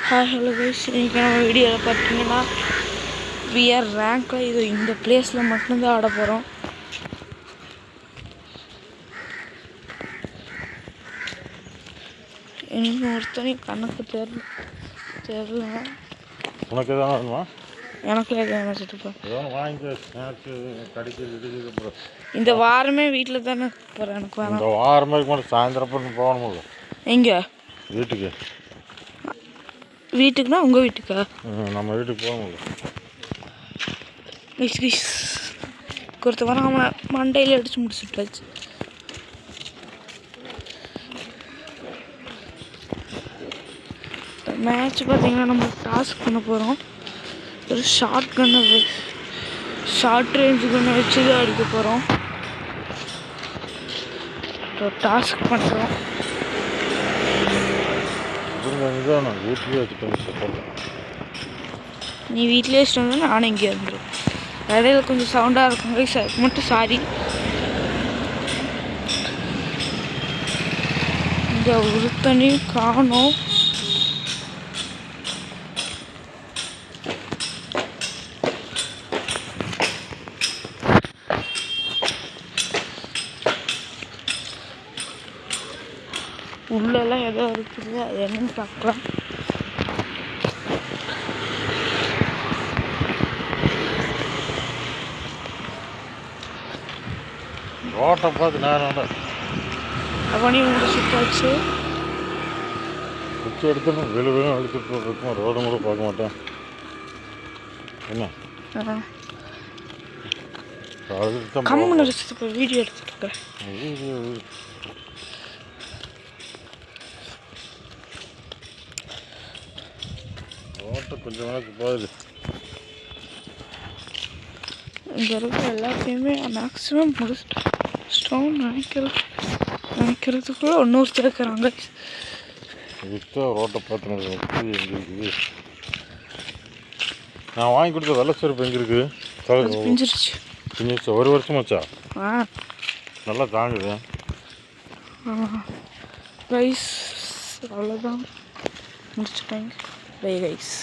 Hi hello guys, இன்றைக்கி நம்ம வீடியோவில் பார்த்தீங்கன்னா விஆர் ரேங்கில் இது இந்த பிளேஸில் மட்டும்தான் ஆட போகிறோம். இன்னும் ஒருத்தனையும் கணக்கு தெரில. உனக்கு எதாவது வேணுமா? எனக்குலாம் எதாவது நினச்சிட்டுப்பேன். வாங்கி ஸ்நாக்ஸு கடிக்கிறது. இந்த வாரமே வீட்டில் தானே போகிறேன். எனக்கு வேணாம். இந்த வாரமே மட்டும் சாயந்தரம் போகணும்ல. எங்கே? வீட்டுக்கு. வீட்டுக்குன்னா உங்கள் வீட்டுக்கா? நம்ம வீட்டுக்கு போகணும்ல. கொடுத்த வாரம் அவனை மண்டையில் அடித்து முடிச்சுட்டாச்சு. மேட்ச் பார்த்தீங்கன்னா நம்ம டாஸ்க் பண்ண போகிறோம். ஒரு ஷார்ட் ரேஞ்சு கண்ணை வச்சு தான் அடிக்க போகிறோம். டாஸ்க் பண்ணுறோம். நீ வீட்டிலே வச்சுட்டு வந்தா நானும் இங்கே இருந்துடும். இடையில கொஞ்சம் சவுண்டாக இருக்கும் கைஸ், அதுக்கு மட்டும் சாரி. இங்கே ஒருத்தனையும் காணோம். உள்ளெல்லாம் ஏதோ இருக்குது, அது என்னன்னு பார்க்கலாம். ரோட்டை பார்த்து நேரம் அவனி முடிச்சுட்டாச்சு. குச்சி எடுத்துணும் வெளுவெளும் எடுத்துட்டு இருக்கும். ரோடு கூட பார்க்க மாட்டேன். என்ன கம்மன் அடிச்சுட்டு வீடியோ எடுத்துட்டு ரோட்டை கொஞ்சம் நாளைக்கு போகுது. இங்கே இருக்கிற எல்லாத்தையுமே மேக்ஸிமம் முடிச்சிட்டோம் நினைக்கிறதுக்குள்ள இன்னொருத்தர் இருக்கிறாங்க. இதுதான் ரோட்டை பார்த்து எங்கே நான் வாங்கி கொடுத்த வெள்ளை செருப்பு எங்கே இருக்குது? பிஞ்சிருச்சு. ஒரு வருஷமாச்சா? நல்லா தாங்குது கைஸ். அவ்வளோதான், முடிச்சுட்டாங்க. Bye guys.